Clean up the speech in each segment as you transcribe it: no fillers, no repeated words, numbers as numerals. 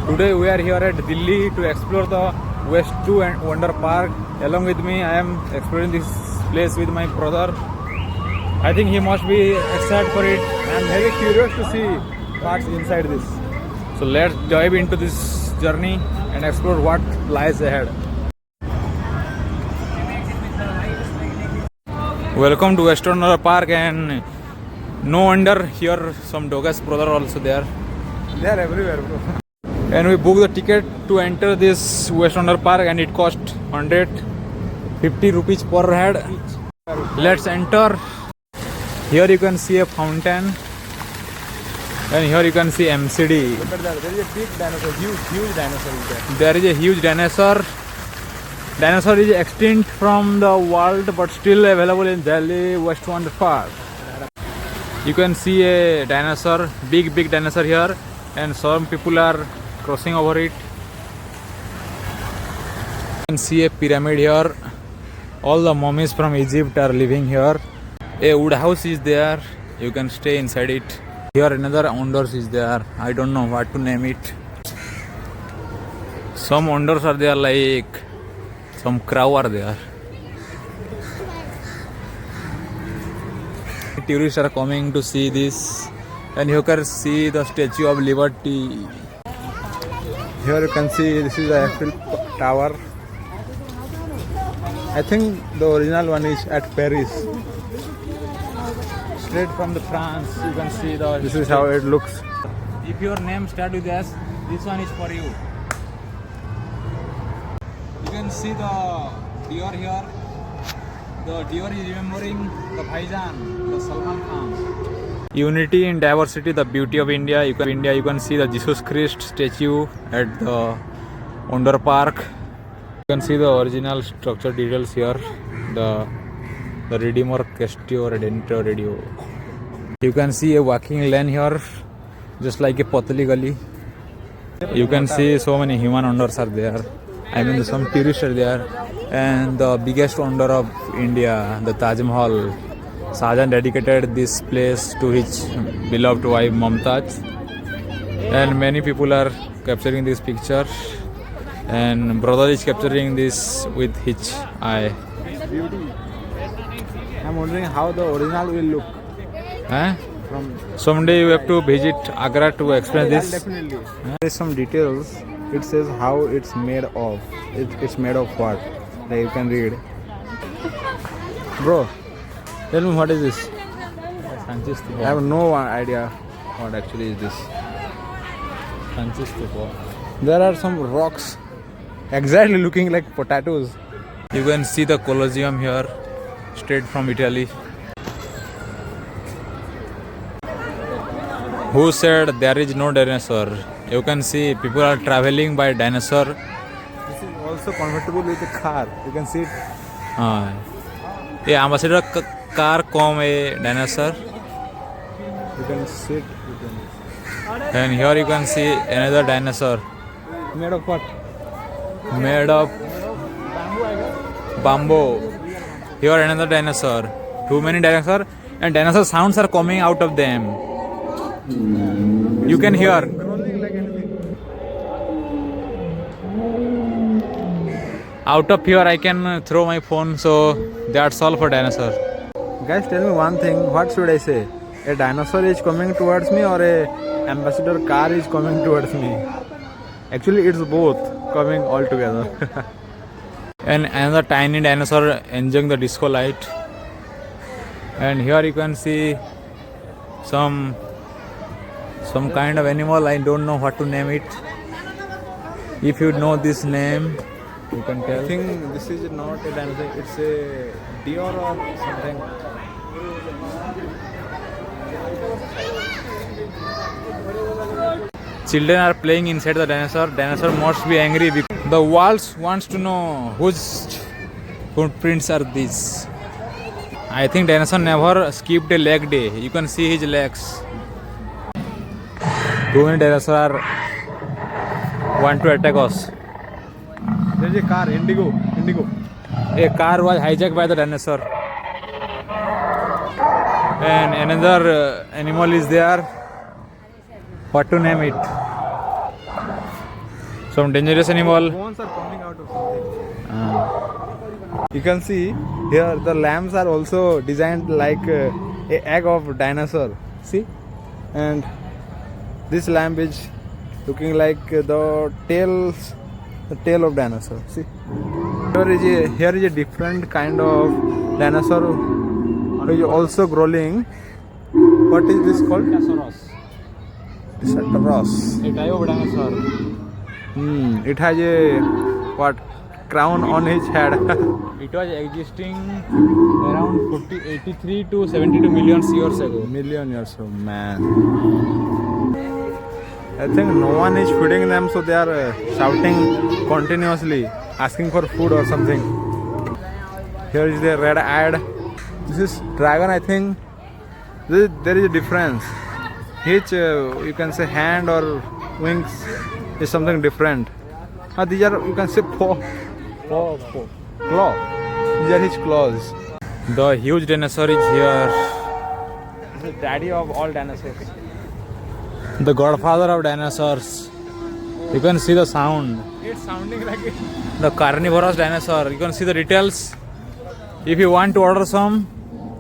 Today we are here at Delhi to explore the West 2 and Wonder Park. Along with me, I am exploring this place with my brother. I think he must be excited for it. I am very curious to see what's inside this. So let's dive into this journey and explore what lies ahead. Welcome to West Wonder Park, and no wonder here some Dogas brother also there. They are everywhere, bro. And we booked the ticket to enter this West Wonder Park, and it cost 150 rupees per head. Let's enter. Here you can see a fountain, and here you can see MCD. Look at that. There is a big dinosaur, huge dinosaur is there. There is a huge dinosaur. Dinosaur is extinct from the world but still available in Delhi West Wonder Park. You can see a dinosaur, big dinosaur here, and some people are crossing over it. You can see a pyramid here. All the mummies from Egypt are living here. A wood house is there. You can stay inside it. Here another wonders is there. I don't know what to name it. Some wonders are there, like some crow are there. Tourists are coming to see this, and you can see the Statue of Liberty. Here you can see this is the Eiffel Tower. I think the original one is at Paris. Straight from the France, you can see the. This is how it looks. If your name starts with S, this one is for you. You can see the deer here. The deer is remembering the Bhaijan, the Salman Khan. Unity in diversity, the beauty of India. You can see the Jesus Christ statue at the Wonder Park. You can see the original structure details here. The Redeemer Castio Redemptor Radio. You can see a walking lane here, just like a Patali Gali. You can see so many human wonders are there. I mean, some tourists are there. And the biggest wonder of India, the Taj Mahal. Shahjahan dedicated this place to his beloved wife Mumtaz. And many people are capturing this picture. And brother is capturing this with his eye. I'm wondering how the original will look. Someday you have to visit Agra to experience this. Definitely. There is some details. It says how it's made of. It's made of what? Like you can read. Bro, tell me what is this? I have no idea what actually is this. There are some rocks exactly looking like potatoes. You can see the Colosseum here, straight from Italy. Who said there is no dinosaur? You can see people are traveling by dinosaur. This is also convertible with a car. You can see it. Yeah, ambassador car come a dinosaur. You can sit. And here you can see another dinosaur. Made of what? Made of bamboo. Here another dinosaur. Too many dinosaurs, and dinosaur sounds are coming out of them. You can hear. Out of here I can throw my phone, so that's all for dinosaur. Guys, tell me one thing. What should I say? A dinosaur is coming towards me, or a ambassador car is coming towards me? Actually, it's both coming all together. And another tiny dinosaur enjoying the disco light. And here you can see some kind of animal. I don't know what to name it. If you know this name, you can tell. I think this is not a dinosaur. It's a deer or something. Children are playing inside the dinosaur. Dinosaur must be angry because the walls wants to know whose footprints are these. I think dinosaur never skipped a leg day. You can see his legs. Too many dinosaurs want to attack us. There's a car, Indigo. A car was hijacked by the dinosaur. And another animal is there. What to name it? Some dangerous animal. Bones are coming out of something. You can see here the lamps are also designed like a egg of dinosaur. See, and this lamp is looking like the tail of dinosaur. See, here is a different kind of dinosaur which is also growing. What is this called? Ceratosaurus. A type of dinosaur. It has a crown on his head. It was existing around 83 to 72 million years ago. Million years old, man. I think no one is feeding them, so they are shouting continuously, asking for food or something. Here is the red ad. This is dragon, I think. There is a difference. Each, you can say, hand or wings is something different. These are, you can say, claw. These are his claws. The huge dinosaur is here. The daddy of all dinosaurs. The godfather of dinosaurs. You can see the sound. It's sounding like it. The carnivorous dinosaur. You can see the details. If you want to order some,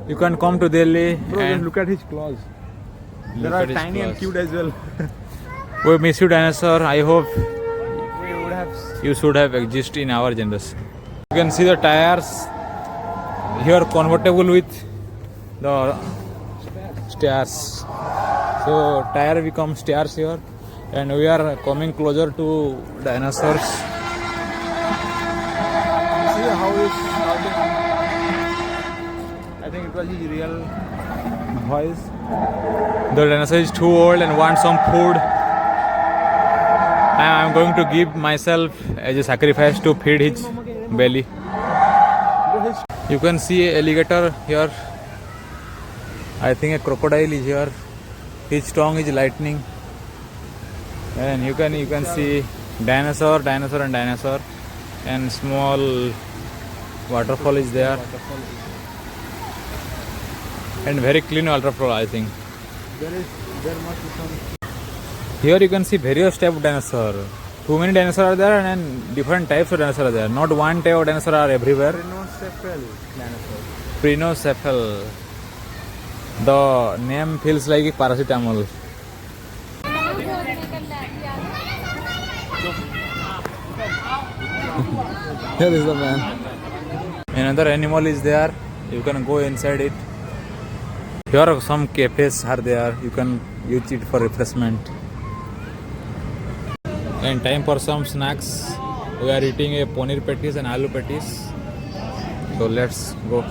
you can come to Delhi. Bro, and just look at his claws. They look are at his tiny and claws. cute as well. We miss you, dinosaur. I hope We would have. you should have existed in our generation. You can see the tires here convertible with the stairs. So tire become stairs here, and we are coming closer to dinosaurs. See how it's shouting. I think it was his real voice. The dinosaur is too old and wants some food. I am going to give myself as a sacrifice to feed his belly. You can see a alligator here. I think a crocodile is here. His tongue is lightning. And you can see dinosaur, and small waterfall is there. And very clean waterfall, I think. There must be some. Here you can see various type of dinosaur. Too many dinosaurs are there, and different types of dinosaurs are there. Not one type of dinosaur are everywhere. Rhinocephal dinosaur. Rhinocephal. The name feels like paracetamol. Here is the man. Another animal is there. You can go inside it. Here are some cafes are there. You can use it for refreshment. And time for some snacks. We are eating a paneer patties and aloo patties. So let's go.